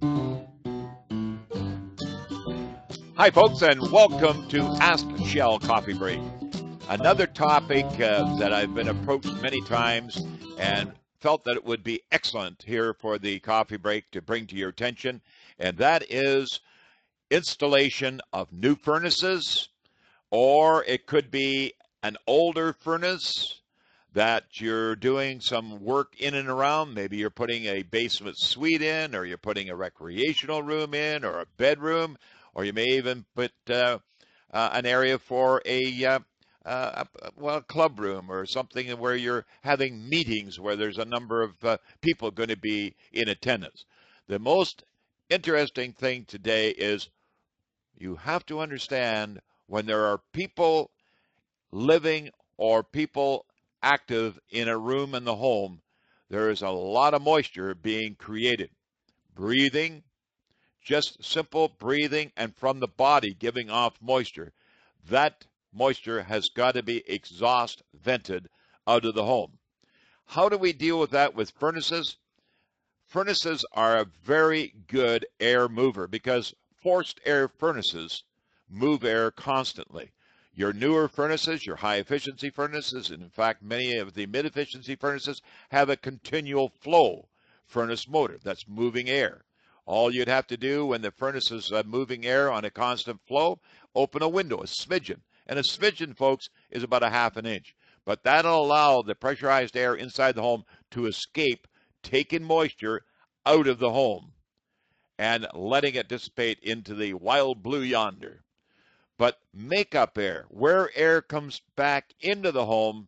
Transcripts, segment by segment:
Hi, folks, and welcome to Ask Shell Coffee Break. Another topic that I've been approached many times and felt that it would be excellent here for the coffee break to bring to your attention, and that is installation of new furnaces, or it could be an older furnace that you're doing some work in and around. Maybe you're putting a basement suite in, or you're putting a recreational room in, or a bedroom, or you may even put an area for a club room or something where you're having meetings where there's a number of people going to be in attendance. The most interesting thing today is you have to understand when there are people living or people active in a room in the home, there is a lot of moisture being created. Breathing, just simple breathing and from the body giving off moisture. That moisture has got to be exhaust vented out of the home. How do we deal with that with furnaces? Furnaces are a very good air mover because forced air furnaces move air constantly. Your newer furnaces, your high efficiency furnaces, and in fact many of the mid efficiency furnaces have a continual flow furnace motor that's moving air. All you'd have to do when the furnace is moving air on a constant flow, open a window, a smidgen. And a smidgen, folks, is about a half an inch. But that'll allow the pressurized air inside the home to escape, taking moisture out of the home and letting it dissipate into the wild blue yonder. But makeup air, where air comes back into the home,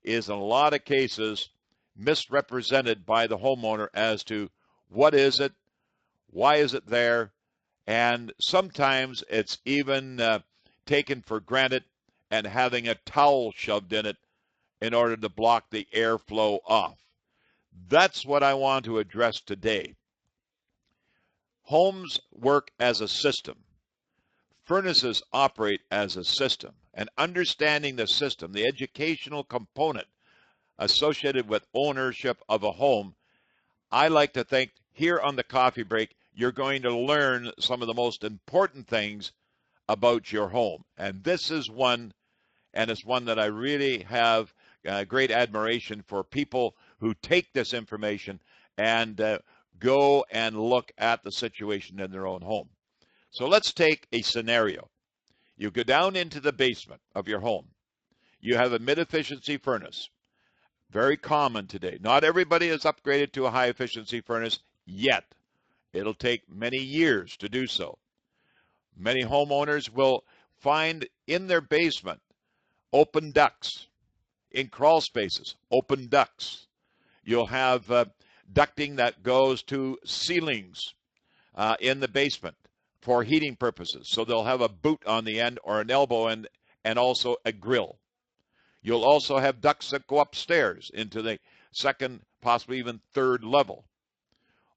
is in a lot of cases misrepresented by the homeowner as to what is it, why is it there, and sometimes it's even taken for granted and having a towel shoved in it in order to block the airflow off. That's what I want to address today. Homes work as a system. Furnaces operate as a system. And understanding the system, the educational component associated with ownership of a home, I like to think here on the coffee break, you're going to learn some of the most important things about your home. And this is one, and it's one that I really have great admiration for people who take this information and go and look at the situation in their own home. So let's take a scenario. You go down into the basement of your home. You have a mid-efficiency furnace. Very common today. Not everybody is upgraded to a high-efficiency furnace yet. It'll take many years to do so. Many homeowners will find in their basement open ducts. In crawl spaces, open ducts. You'll have ducting that goes to ceilings in the basement for heating purposes. So they'll have a boot on the end or an elbow end and also a grill. You'll also have ducts that go upstairs into the second, possibly even third level.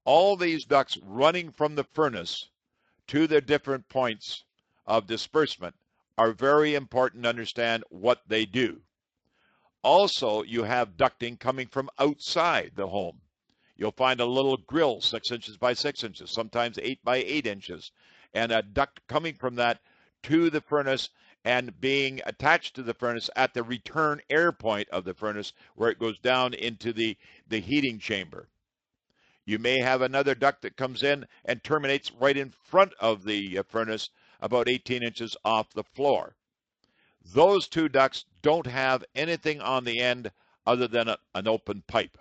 All these ducts running from the furnace to their different points of disbursement are very important to understand what they do. Also, you have ducting coming from outside the home. You'll find a little grill 6 inches by 6 inches, sometimes 8 by 8 inches, and a duct coming from that to the furnace and being attached to the furnace at the return air point of the furnace where it goes down into the heating chamber. You may have another duct that comes in and terminates right in front of the furnace about 18 inches off the floor. Those two ducts don't have anything on the end other than an open pipe.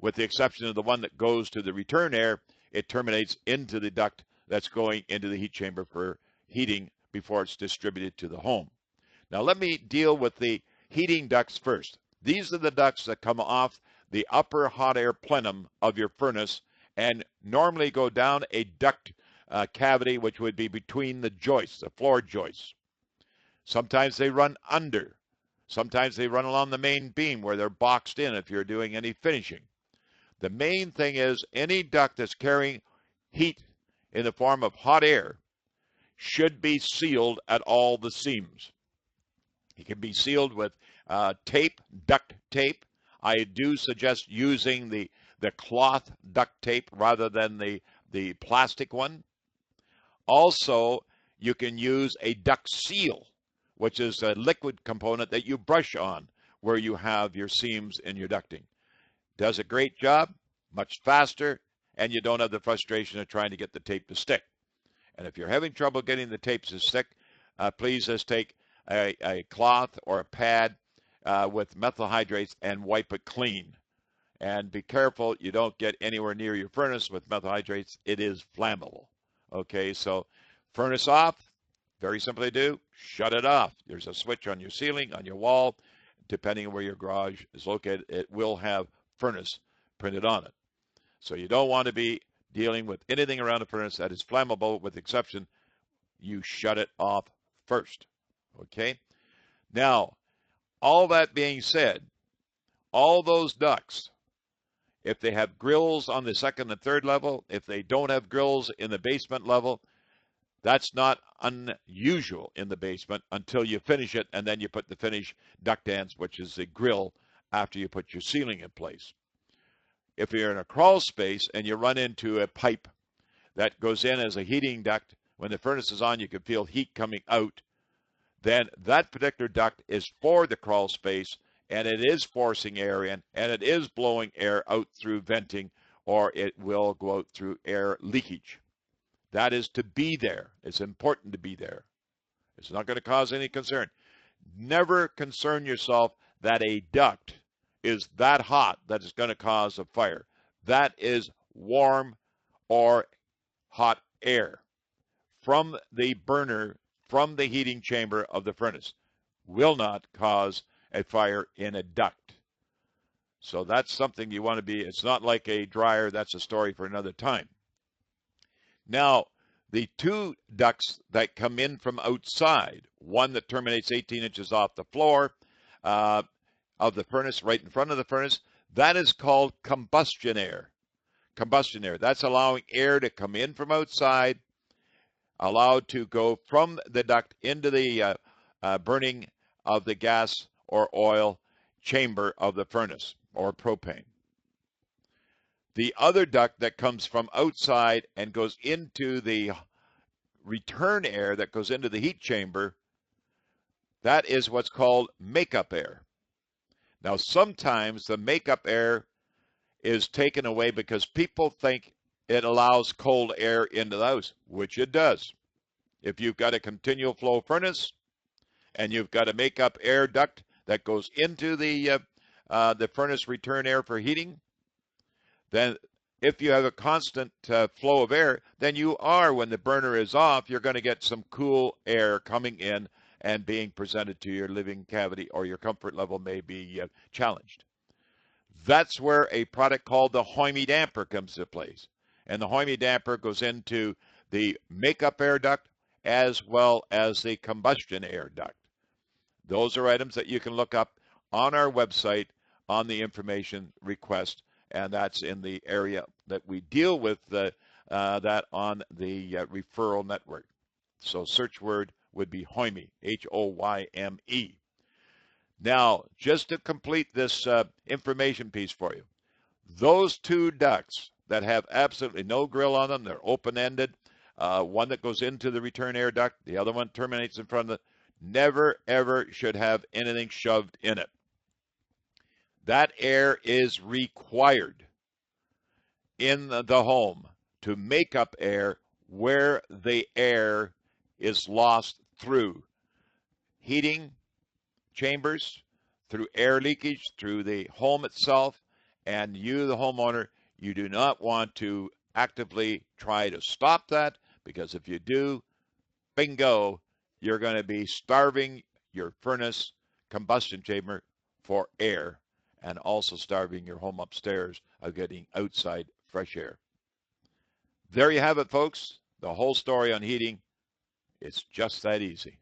With the exception of the one that goes to the return air, it terminates into the duct that's going into the heat chamber for heating before it's distributed to the home. Now let me deal with the heating ducts first. These are the ducts that come off the upper hot air plenum of your furnace and normally go down a duct cavity which would be between the joists, the floor joists. Sometimes they run under. Sometimes they run along the main beam where they're boxed in if you're doing any finishing. The main thing is any duct that's carrying heat in the form of hot air should be sealed at all the seams. It can be sealed with tape, duct tape. I do suggest using the cloth duct tape rather than the the plastic one. Also, you can use a duct seal, which is a liquid component that you brush on where you have your seams in your ducting. Does a great job, much faster, and you don't have the frustration of trying to get the tape to stick. And if you're having trouble getting the tapes to stick, please just take a cloth or a pad with methyl hydrates and wipe it clean. And be careful you don't get anywhere near your furnace with methyl hydrates. It is flammable. Okay, so furnace off, very simple to do, shut it off. There's a switch on your ceiling, on your wall. Depending on where your garage is located, it will have furnace printed on it. So you don't want to be dealing with anything around a furnace that is flammable, with exception, you shut it off first. Okay? Now, all that being said, all those ducts, if they have grills on the second and third level, if they don't have grills in the basement level, that's not unusual in the basement until you finish it, and then you put the finish duct ends, which is the grill, after you put your ceiling in place. If you're in a crawl space and you run into a pipe that goes in as a heating duct, when the furnace is on, you can feel heat coming out, then that particular duct is for the crawl space, and it is forcing air in, and it is blowing air out through venting, or it will go out through air leakage. That is to be there. It's important to be there. It's not going to cause any concern. Never concern yourself that a duct is that hot that it's going to cause a fire. That is warm or hot air from the burner, from the heating chamber of the furnace. Will not cause a fire in a duct. So that's something you want to be. It's not like a dryer. That's a story for another time. Now, the two ducts that come in from outside, one that terminates 18 inches off the floor of the furnace, right in front of the furnace, that is called combustion air. Combustion air. That's allowing air to come in from outside, allowed to go from the duct into the burning of the gas or oil chamber of the furnace or propane. The other duct that comes from outside and goes into the return air that goes into the heat chamber, that is what's called makeup air. Now, sometimes the makeup air is taken away because people think it allows cold air into the house, which it does. If you've got a continual flow furnace and you've got a makeup air duct that goes into the furnace return air for heating, then if you have a constant flow of air, then you are, when the burner is off, you're going to get some cool air coming in and being presented to your living cavity, or your comfort level may be challenged. That's where a product called the Homey Damper comes into place. And the Homey Damper goes into the makeup air duct as well as the combustion air duct. Those are items that you can look up on our website on the information request, and that's in the area that we deal with that on the referral network. So search word would be Homey, Hoyme. Now, just to complete this information piece for you, those two ducts that have absolutely no grill on them, they're open-ended, one that goes into the return air duct, the other one terminates in front of it, never, ever should have anything shoved in it. That air is required in the home to make up air where the air is lost through heating chambers, through air leakage, through the home itself, and you, the homeowner, you do not want to actively try to stop that, because if you do, bingo, you're going to be starving your furnace combustion chamber for air, and also starving your home upstairs of getting outside fresh air. There you have it, folks. The whole story on heating. It's just that easy.